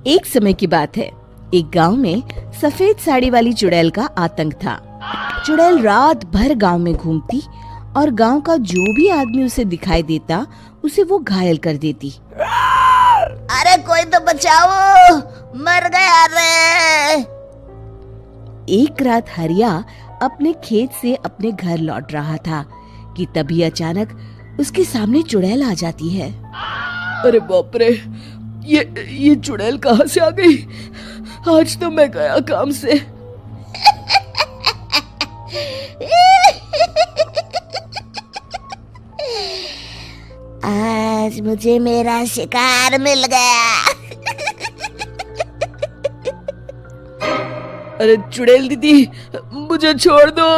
एक समय की बात है। एक गांव में सफेद साड़ी वाली चुड़ैल का आतंक था। चुड़ैल रात भर गांव में घूमती और गांव का जो भी आदमी उसे दिखाई देता उसे वो घायल कर देती। अरे कोई तो बचाओ, मर गया रे। एक रात हरिया अपने खेत से अपने घर लौट रहा था कि तभी अचानक उसके सामने चुड़ैल आ जाती है। अरे बाप रे, ये चुड़ैल कहाँ से आ गई? आज तो मैं गया काम से। आज मुझे मेरा शिकार मिल गया। अरे चुड़ैल दीदी, मुझे छोड़ दो।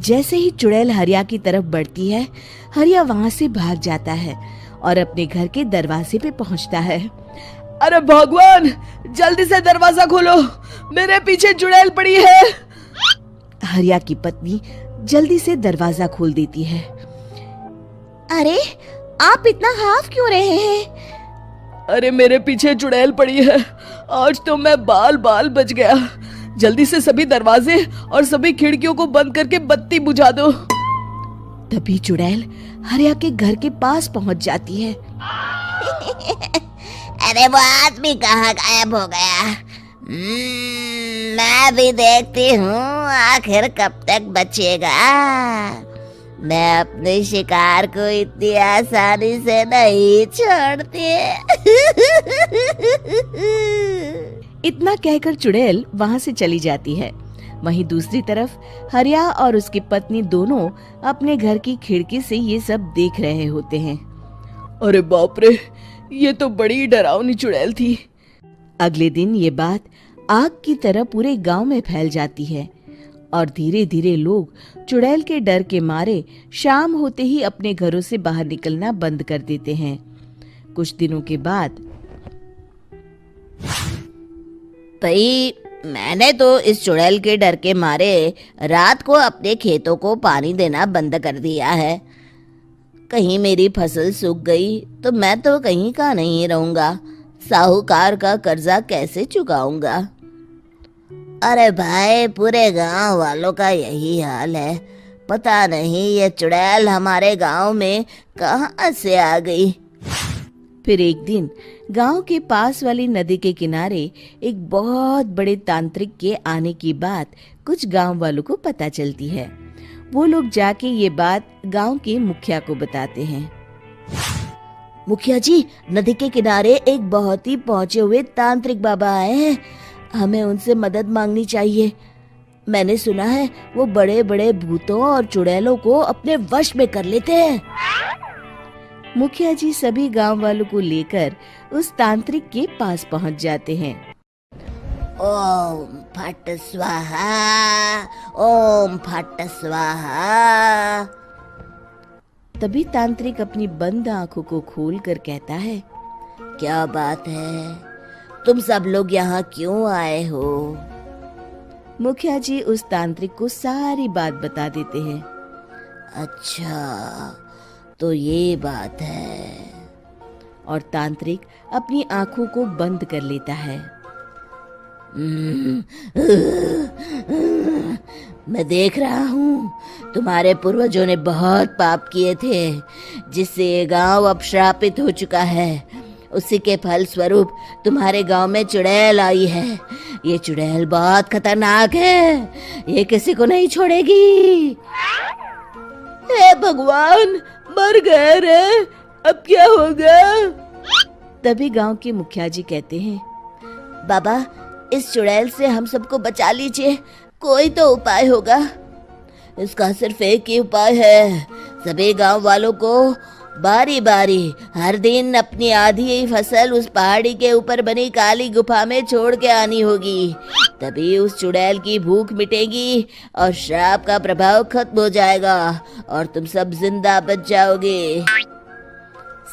जैसे ही चुड़ैल हरिया की तरफ बढ़ती है, हरिया वहाँ से भाग जाता है और अपने घर के दरवाजे पे पहुँचता है। अरे भगवान, जल्दी से दरवाजा खोलो, मेरे पीछे चुड़ैल पड़ी है। हरिया की पत्नी जल्दी से दरवाजा खोल देती है। अरे आप इतना हाफ क्यों रहे हैं? अरे मेरे पीछे चुड़ैल पड़ी है, आज तो मैं बाल बाल बच गया। जल्दी से सभी दरवाजे और सभी खिड़कियों को बंद करके बत्ती बुझा दो। तभी चुड़ैल हरिया के घर के पास पहुंच जाती है। अरे वो आदमी कहाँ गायब हो गया? मैं भी देखती हूँ आखिर कब तक बचेगा। मैं अपने शिकार को इतनी आसानी से नहीं छोड़ती। इतना कहकर चुड़ैल वहां से चली जाती है। वहीं दूसरी तरफ हरिया और उसकी पत्नी दोनों अपने घर की खिड़की से ये सब देख रहे होते हैं। अरे बाप रे, ये तो बड़ी डरावनी चुड़ैल थी। अगले दिन ये बात आग की तरह पूरे गांव में फैल जाती है और धीरे धीरे लोग चुड़ैल के डर के मारे शाम होते ही अपने घरों से बाहर निकलना बंद कर देते हैं। कुछ दिनों के बाद भाई, मैंने तो इस चुड़ैल के डर के मारे रात को अपने खेतों को पानी देना बंद कर दिया है। कहीं मेरी फसल सूख गई तो मैं तो कहीं का नहीं रहूंगा। साहूकार का कर्जा कैसे चुकाऊंगा? अरे भाई, पूरे गांव वालों का यही हाल है। पता नहीं ये चुड़ैल हमारे गांव में कहां से आ गई। फिर एक दिन गांव के पास वाली नदी के किनारे एक बहुत बड़े तांत्रिक के आने की बात कुछ गांव वालों को पता चलती है। वो लोग जाके ये बात गांव के मुखिया को बताते हैं। मुखिया जी, नदी के किनारे एक बहुत ही पहुंचे हुए तांत्रिक बाबा आए हैं। हमें उनसे मदद मांगनी चाहिए। मैंने सुना है वो बड़े बड़े भूतों और चुड़ैलों को अपने वश में कर लेते हैं। मुखिया जी सभी गांव वालों को लेकर उस तांत्रिक के पास पहुंच जाते हैं। ओम फट स्वाहा, ओम फट स्वाहा। तभी तांत्रिक अपनी बंद आंखों को खोलकर कहता है, क्या बात है? तुम सब लोग यहाँ क्यों आए हो? मुखिया जी उस तांत्रिक को सारी बात बता देते हैं। अच्छा, तो ये बात है। और तांत्रिक अपनी आंखों को बंद कर लेता है। मैं देख रहा हूँ तुम्हारे पूर्वजों ने बहुत पाप किए थे, जिससे ये गांव अब श्रापित हो चुका है। उसी के फल स्वरूप तुम्हारे गांव में चुड़ैल आई है। ये चुड़ैल बहुत खतरनाक है, ये किसी को नहीं छोड़ेगी। हे भगवान, मर गए रे, अब क्या होगा? तभी गांव के मुखिया जी कहते हैं, बाबा, इस चुड़ैल से हम सबको बचा लीजिए। कोई तो उपाय होगा। इसका सिर्फ एक ही उपाय है। सभी गांव वालों को बारी बारी हर दिन अपनी आधी फसल उस पहाड़ी के ऊपर बनी काली गुफा में छोड़ के आनी होगी। तभी उस चुड़ैल की भूख मिटेगी और श्राप का प्रभाव खत्म हो जाएगा और तुम सब जिंदा बच जाओगे।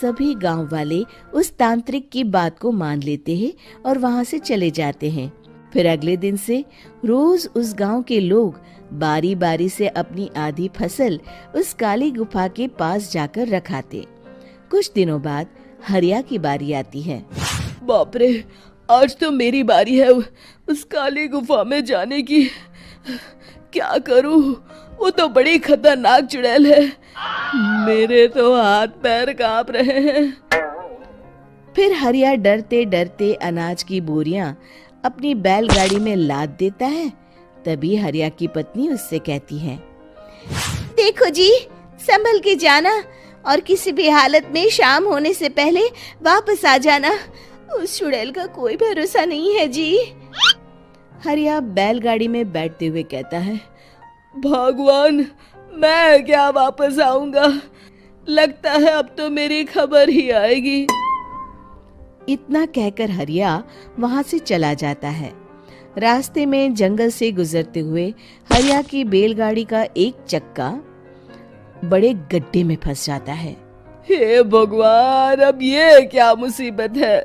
सभी गांव वाले उस तांत्रिक की बात को मान लेते हैं और वहां से चले जाते हैं। फिर अगले दिन से रोज उस गांव के लोग बारी बारी से अपनी आधी फसल उस काली गुफा के पास जाकर रखाते। कुछ दिनों बाद हरिया की बारी आती है। बाप रे, आज तो मेरी बारी है उस काली गुफा में जाने की। क्या करूं, वो तो बड़ी खतरनाक चुड़ैल है। मेरे तो हाथ पैर कांप रहे हैं। फिर हरिया डरते डरते अनाज की बोरियां अपनी बैलगाड़ी में लाद देता है। तभी हरिया की पत्नी उससे कहती है, देखो जी, संभल के जाना और किसी भी हालत में शाम होने से पहले वापस आ जाना। उस चुड़ैल का कोई भरोसा नहीं है जी। हरिया बैलगाड़ी में बैठते हुए कहता है, भगवान, मैं क्या वापस आऊंगा? लगता है अब तो मेरी खबर ही आएगी। इतना कहकर हरिया वहां से चला जाता है। रास्ते में जंगल से गुजरते हुए हरिया की बैलगाड़ी का एक चक्का बड़े गड्ढे में फंस जाता है। हे भगवान, अब ये क्या मुसीबत है?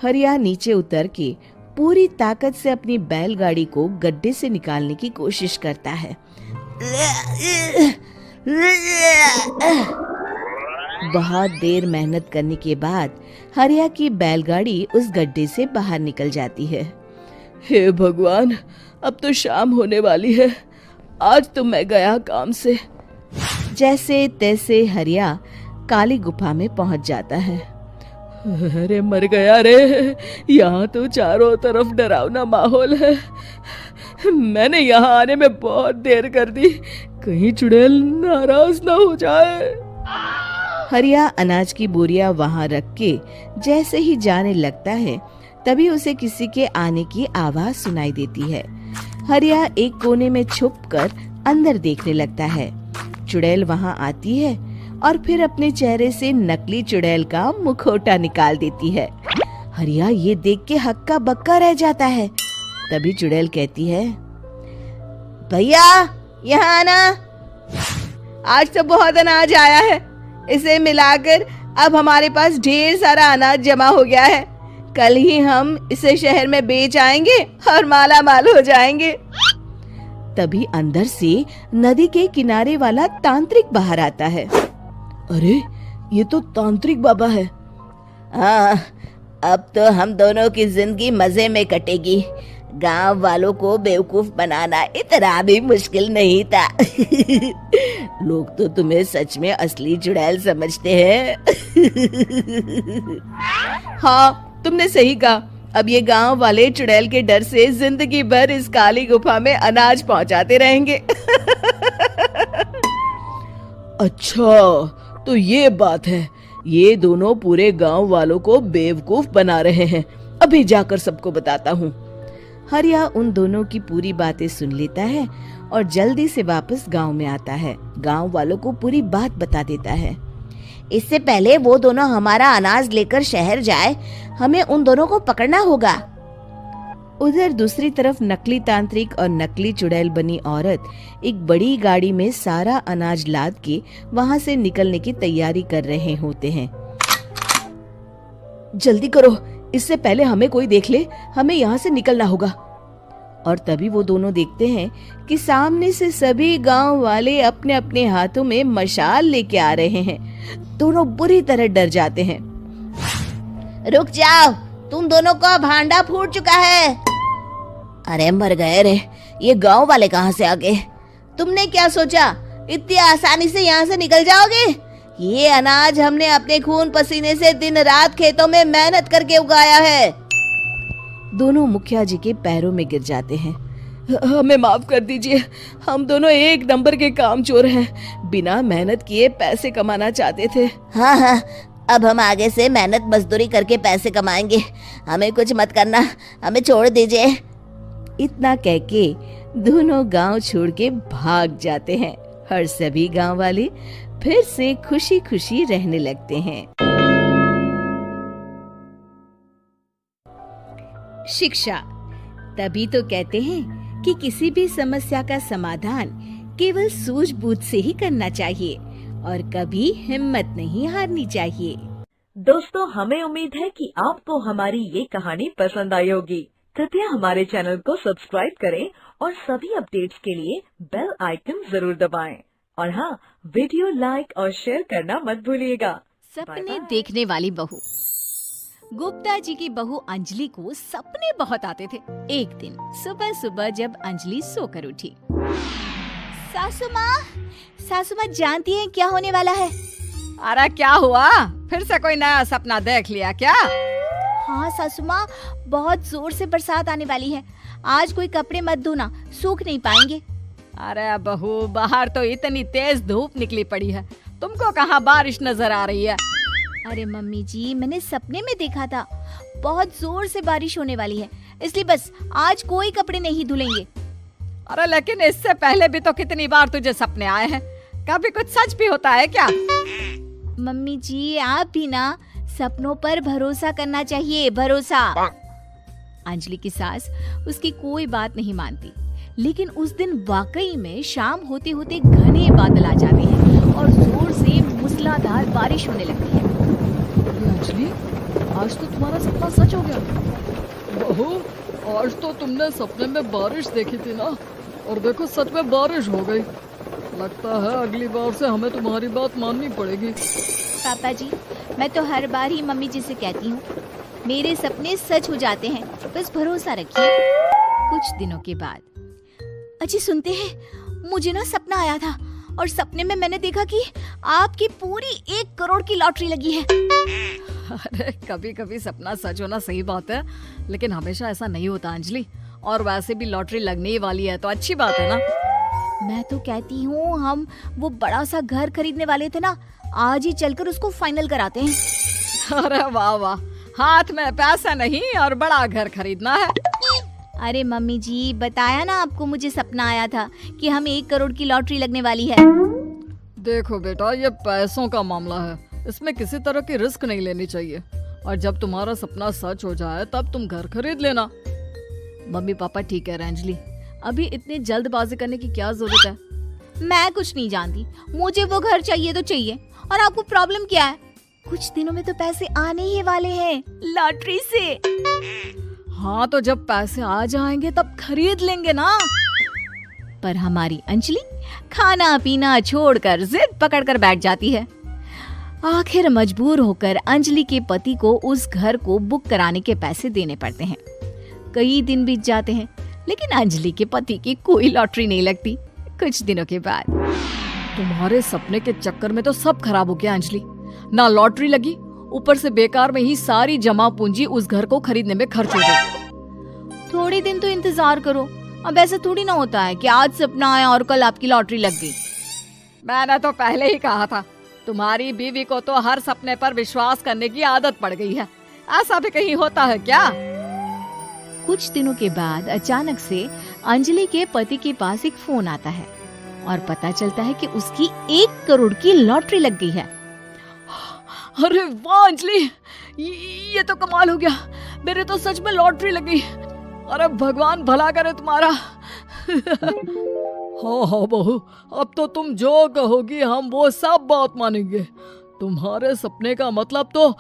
हरिया नीचे उतर के पूरी ताकत से अपनी बैलगाड़ी को गड्ढे से निकालने की कोशिश करता है। बहुत देर मेहनत करने के बाद हरिया की बैलगाड़ी उस गड्ढे से बाहर निकल जाती है। हे भगवान, अब तो शाम होने वाली है। आज तो मैं गया काम से। जैसे तैसे हरिया काली गुफा में पहुंच जाता है। अरे मर गया रे, यहाँ तो चारों तरफ डरावना माहौल है। मैंने यहाँ आने में बहुत देर कर दी, कहीं चुड़ैल नाराज ना हो जाए। हरिया अनाज की बोरियां वहां रख के जैसे ही जाने लगता है, तभी उसे किसी के आने की आवाज सुनाई देती है। हरिया एक कोने में छुपकर अंदर देखने लगता है। चुड़ैल वहां आती है और फिर अपने चेहरे से नकली चुड़ैल का मुखौटा निकाल देती है। हरिया ये देख के हक्का बक्का रह जाता है। तभी चुड़ैल कहती है, भैया यहाँ आना, आज तो बहुत अनाज आया है। इसे मिलाकर अब हमारे पास ढेर सारा अनाज जमा हो गया है। कल ही हम इसे शहर में बेच आएंगे और माला माल हो जाएंगे। तभी अंदर से नदी के किनारे वाला तांत्रिक बाहर आता है। अरे, ये तो तांत्रिक बाबा है। हाँ, अब तो हम दोनों की जिंदगी मजे में कटेगी। गांव वालों को बेवकूफ बनाना इतना भी मुश्किल नहीं था। लोग तो तुम्हें सच में असली चुड़ैल समझते हैं। हाँ, तुमने सही कहा। अब ये गांव वाले चुड़ैल के डर से जिंदगी भर इस काली गुफा में अनाज पहुंचाते रहेंगे। अच्छा, तो ये बात है। ये दोनों पूरे गांव वालों को बेवकूफ बना रहे हैं। अभी जाकर सबको बताता हूँ। हरिया उन दोनों की पूरी बातें सुन लेता है और जल्दी से वापस गांव में आता है। गांव वालों को पूरी बात बता देता है। इससे पहले वो दोनों हमारा अनाज लेकर शहर जाए, हमें उन दोनों को पकड़ना होगा। उधर दूसरी तरफ नकली तांत्रिक और नकली चुड़ैल बनी औरत एक बड़ी गाड़ी में सारा अनाज लाद के वहां से निकलने की तैयारी कर रहे होते हैं। जल्दी करो, इससे पहले हमें कोई देख ले। हमें यहाँ से निकलना होगा। और तभी वो दोनों देखते हैं कि सामने से सभी गांव वाले अपने अपने हाथों में मशाल लेके आ रहे हैं। दोनों बुरी तरह डर जाते हैं। रुक जाओ, तुम दोनों का भांडा फूट चुका है। अरे मर गए रे, ये गांव वाले कहाँ से आ गए? तुमने क्या सोचा इतनी आसानी से यहाँ से निकल जाओगे? ये अनाज हमने अपने खून पसीने से दिन रात खेतों में मेहनत करके उगाया है। दोनों मुखिया जी के पैरों में गिर जाते हैं। हमें माफ कर दीजिए, हम दोनों एक नंबर के कामचोर हैं। बिना मेहनत किए पैसे कमाना चाहते थे। हाँ हाँ, अब हम आगे से मेहनत मजदूरी करके पैसे कमाएंगे। हमें कुछ मत करना, हमें छोड़ दीजिए। इतना कह के दोनों गांव छोड़ के भाग जाते हैं और सभी गांव वाले फिर से खुशी खुशी रहने लगते हैं। शिक्षा, तभी तो कहते हैं कि किसी भी समस्या का समाधान केवल सूझबूझ से ही करना चाहिए और कभी हिम्मत नहीं हारनी चाहिए। दोस्तों, हमें उम्मीद है कि आपको हमारी ये कहानी पसंद आई होगी। कृपया हमारे चैनल को सब्सक्राइब करें और सभी अपडेट्स के लिए बेल आइकन जरूर दबाएं। और हाँ, वीडियो लाइक और शेयर करना मत भूलिएगा। सपने देखने वाली बहू। गुप्ता जी की बहू अंजलि को सपने बहुत आते थे। एक दिन सुबह सुबह जब अंजलि सोकर उठी, सासू माँ जानती हैं क्या होने वाला है? अरे क्या हुआ, फिर से कोई नया सपना देख लिया क्या? हाँ सासू माँ, बहुत जोर से बरसात आने वाली है। आज कोई कपड़े मत धोना, सूख नहीं पाएंगे। अरे बहू, बाहर तो इतनी तेज धूप निकली पड़ी है, तुमको कहाँ बारिश नजर आ रही है? अरे मम्मी जी, मैंने सपने में देखा था बहुत जोर से बारिश होने वाली है, इसलिए बस आज कोई कपड़े नहीं धुलेंगे। अरे लेकिन इससे पहले भी तो कितनी बार तुझे सपने आए हैं, कभी कुछ सच भी होता है क्या? मम्मी जी, आप भी ना सपनों पर भरोसा करना चाहिए, भरोसा। अंजलि की सास उसकी कोई बात नहीं मानती, लेकिन उस दिन वाकई में शाम होते होते घने बादल आ जाते हैं और जोर से मूसलाधार बारिश होने लगती है। अंजलि, आज तो तुम्हारा सपना सच हो गया। बहू, आज तो तुमने सपने में बारिश देखी थी ना, और देखो सच में बारिश हो गई। लगता है अगली बार से हमें तुम्हारी बात माननी पड़ेगी। पापा जी, मैं तो हर बार ही मम्मी जी से कहती हूँ, मेरे सपने सच हो जाते हैं, बस भरोसा रखिए। कुछ दिनों के बाद, अजी सुनते हैं, मुझे ना सपना आया था और सपने में मैंने देखा कि आपकी पूरी 1 करोड़ की लॉटरी लगी है। अरे कभी कभी सपना सच होना सही बात है, लेकिन हमेशा ऐसा नहीं होता अंजलि, और वैसे भी लॉटरी लगने ही वाली है तो अच्छी बात है ना। मैं तो कहती हूँ, हम वो बड़ा सा घर खरीदने वाले थे ना, आज ही चलकर उसको फाइनल कराते हैं। अरे वाह वाह, हाथ में पैसा नहीं और बड़ा घर खरीदना है। अरे मम्मी जी, बताया ना आपको, मुझे सपना आया था कि हम 1 करोड़ की लॉटरी लगने वाली है। देखो बेटा, ये पैसों का मामला है, इसमें किसी तरह की रिस्क नहीं लेनी चाहिए, और जब तुम्हारा सपना सच हो जाए तब तुम घर खरीद लेना। मम्मी पापा ठीक है अंजलि, अभी इतनी जल्दबाजी करने की क्या जरूरत है? मैं कुछ नहीं जानती, मुझे वो घर चाहिए तो चाहिए, और आपको प्रॉब्लम क्या है? कुछ दिनों में तो पैसे आने ही वाले हैं लॉटरी से। हाँ तो जब पैसे आ जाएंगे तब खरीद लेंगे ना। पर हमारी अंजलि खाना पीना छोड़कर जिद पकड़कर बैठ जाती है। आखिर मजबूर होकर अंजलि के पति को उस घर को बुक कराने के पैसे देने पड़ते हैं। कई दिन बीत जाते हैं, लेकिन अंजलि के पति की कोई लॉटरी नहीं लगती। कुछ दिनों के बाद, तुम्हारे सपने के चक्कर में तो सब खराब हो गया अंजलि, ना लॉटरी लगी, ऊपर से बेकार में ही सारी जमा पूंजी उस घर को खरीदने में खर्च हो गई। थोड़े दिन तो इंतजार करो, अब ऐसा थोड़ी ना होता है कि आज सपना आया और कल आपकी लॉटरी लग गई। मैंने तो पहले ही कहा था, तुम्हारी बीवी को तो हर सपने पर विश्वास करने की आदत पड़ गई है, ऐसा भी कहीं होता है क्या? कुछ दिनों के बाद अचानक से अंजलि के पति के पास एक फोन आता है और पता चलता है कि उसकी 1 करोड़ की लॉटरी लग गई है। अरे वाह अंजलि, ये तो कमाल हो गया, मेरे तो सच में लॉटरी लगी। अरे भगवान भला करे तुम्हारा। हाँ हाँ बहू, अब तो तुम जो कहोगी हम वो सब बात मानेंगे। तुम्हारे सपने का मतलब तो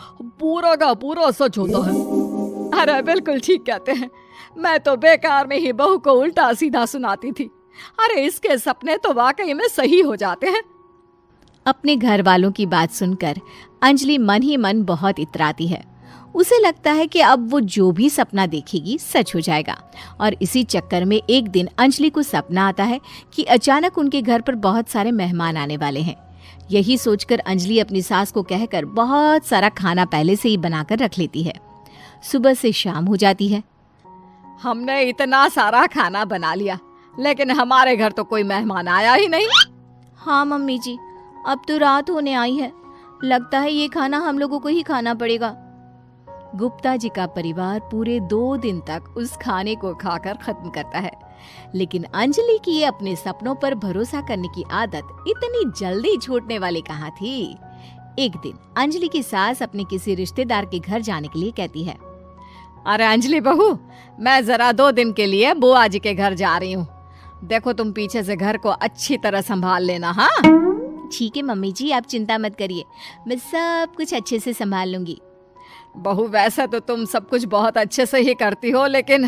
पूरा का पूरा सच होता है। अरे बिल्कुल ठीक कहते हैं, मैं तो बेकार में ही बहू को उल्टा सीधा सुनाती थी। अरे इसके सपने तो वाकई में सही हो जाते हैं। अपने घर वालों की बात सुनकर अंजलि मन ही मन बहुत इतराती है। उसे लगता है कि अब वो जो भी सपना देखेगी सच हो जाएगा। और इसी चक्कर में एक दिन अंजलि को सपना आता है कि अचानक उनके घर पर बहुत सारे मेहमान आने वाले हैं। यही सोचकर अंजलि अपनी सास को कहकर बहुत सारा खाना पहले से ही बनाकर रख लेती है। सुबह से शाम हो जाती है। हमने इतना सारा खाना बना लिया, लेकिन हमारे घर तो कोई मेहमान आया ही नहीं। हाँ मम्मी जी, अब तो रात होने आई है, लगता है ये खाना हम लोगों को ही खाना पड़ेगा। गुप्ता जी का परिवार पूरे 2 दिन तक उस खाने को खाकर खत्म करता है, लेकिन अंजलि की ये अपने सपनों पर भरोसा करने की आदत इतनी जल्दी छूटने वाली कहाँ थी। एक दिन अंजलि की सास अपने किसी रिश्तेदार के घर जाने के लिए कहती है, अरे अंजलि बहू, मैं जरा 2 दिन के लिए बुआ जी के घर जा रही हूँ, देखो तुम पीछे से घर को अच्छी तरह संभाल लेना। हाँ ठीक है मम्मी जी, आप चिंता मत करिए, मैं सब कुछ अच्छे से संभाल लूंगी। बहू वैसे तो तुम सब कुछ बहुत अच्छे से ही करती हो, लेकिन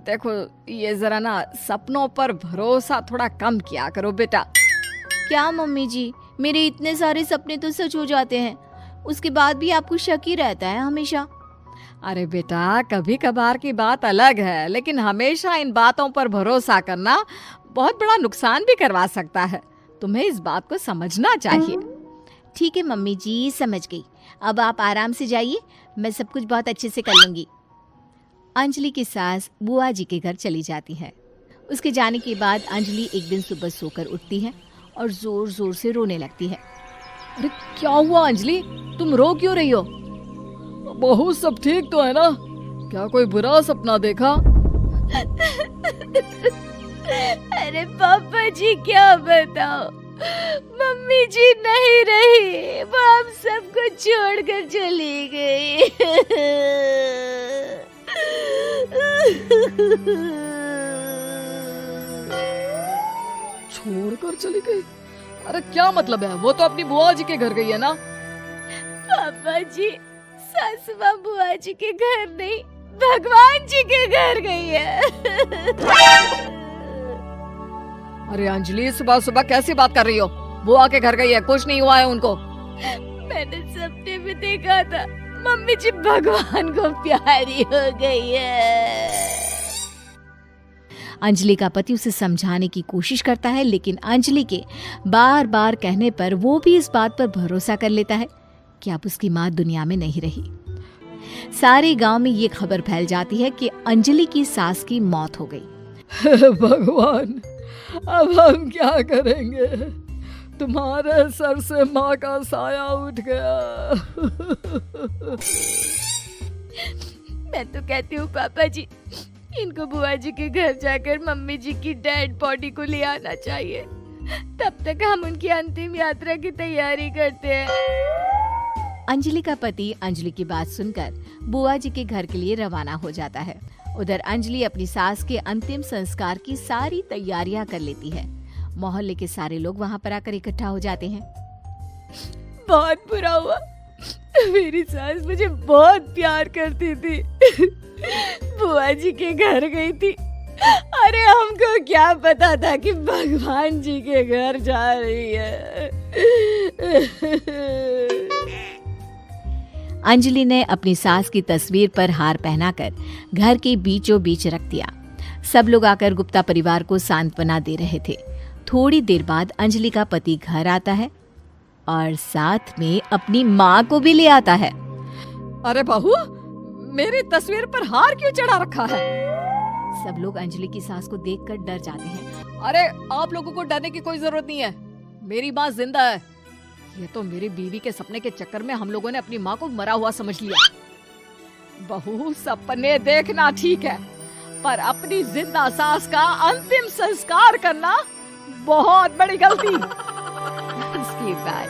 देखो ये जरा ना सपनों पर भरोसा थोड़ा कम किया करो बेटा। क्या मम्मी जी, मेरे इतने सारे सपने तो सच हो जाते हैं, उसके बाद भी आपको शक ही रहता है हमेशा। अरे बेटा, कभी कभार की बात अलग है, लेकिन हमेशा इन बातों पर भरोसा करना बहुत बड़ा नुकसान भी करवा सकता है। तुम्हें इस बात को समझना चाहिए। ठीक है मम्मी जी, समझ गई। अब आप आराम से जाइए, मैं सब कुछ बहुत अच्छे से कर लूंगी। अंजलि की सास बुआ जी के घर चली जाती है। उसके जाने के बाद अंजलि एक दिन सुबह सोकर उठती है और जोर जोर से रोने लगती है। अरे क्या हुआ अंजलि, तुम रो क्यों रही हो? बहू सब ठीक तो है ना? क्या कोई बुरा सपना देखा? अरे पापा जी क्या बताओ, मम्मी जी नहीं रही, वो हम सबको छोड़कर चली गई। छोड़कर चली गई? अरे क्या मतलब है? वो तो अपनी बुआ जी के घर गई है ना? पापा जी, सासू माँ बुआ जी के घर नहीं, भगवान जी के घर गई है। अरे अंजलि, सुबह सुबह कैसी बात कर रही हो? बुआ के घर गई है, कुछ नहीं हुआ है उनको। मैंने सपने में देखा था, मम्मी जी भगवान को प्यारी हो गई है। अंजलि का पति उसे समझाने की कोशिश करता है, लेकिन अंजलि के बार बार कहने पर वो भी इस बात पर भरोसा कर लेता है कि अब उसकी माँ दुनिया में नहीं रही। सारे गांव में ये खबर फैल जाती है कि अंजलि की सास की मौत हो गई। भगवान, अब हम क्या करेंगे? तुम्हारे सर से माँ का साया उठ गया। मैं तो कहती हूँ पापा जी, इनको बुआ जी के घर जाकर मम्मी जी की डेड बॉडी को ले आना चाहिए, तब तक हम उनकी अंतिम यात्रा की तैयारी करते हैं। अंजलि का पति अंजलि की बात सुनकर बुआ जी के घर के लिए रवाना हो जाता है। उधर अंजलि अपनी सास के अंतिम संस्कार की सारी तैयारियां कर लेती है। मोहल्ले के सारे लोग वहां पर आकर इकट्ठा हो जाते हैं। बहुत बुरा हुआ, मेरी सास मुझे बहुत प्यार करती थी, बुआ जी के घर गई थी। अरे हमको क्या पता था कि भगवान जी के घर जा रही है। अंजलि ने अपनी सास की तस्वीर पर हार पहनाकर घर के बीचों बीच रख दिया। सब लोग आकर गुप्ता परिवार को सांत्वना दे रहे थे। थोड़ी देर बाद अंजलि का पति घर आता है और साथ में अपनी माँ को भी ले आता है। अरे बहू, मेरी तस्वीर पर हार क्यों चढ़ा रखा है? सब लोग अंजलि की सास को देखकर डर जाते हैं। अरे आप लोगों को डरने की कोई जरूरत नहीं है, मेरी माँ जिंदा है। ये तो मेरी बीवी के सपने के चक्कर में हम लोगों ने अपनी माँ को मरा हुआ समझ लिया। बहू, सपने देखना ठीक है, पर अपनी जिंदा सास का अंतिम संस्कार करना बहुत बड़ी गलती। उसके बाद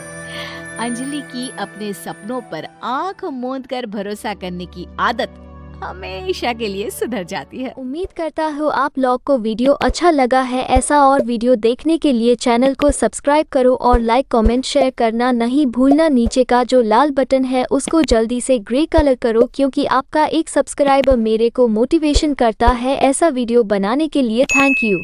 अंजलि की अपने सपनों पर आंख मूंद कर भरोसा करने की आदत हमेशा के लिए सुधर जाती है। उम्मीद करता हूँ आप लोग को वीडियो अच्छा लगा है। ऐसा और वीडियो देखने के लिए चैनल को सब्सक्राइब करो और लाइक कमेंट शेयर करना नहीं भूलना। नीचे का जो लाल बटन है उसको जल्दी से ग्रे कलर करो, क्योंकि आपका एक सब्सक्राइबर मेरे को मोटिवेशन करता है ऐसा वीडियो बनाने के लिए। Thank you.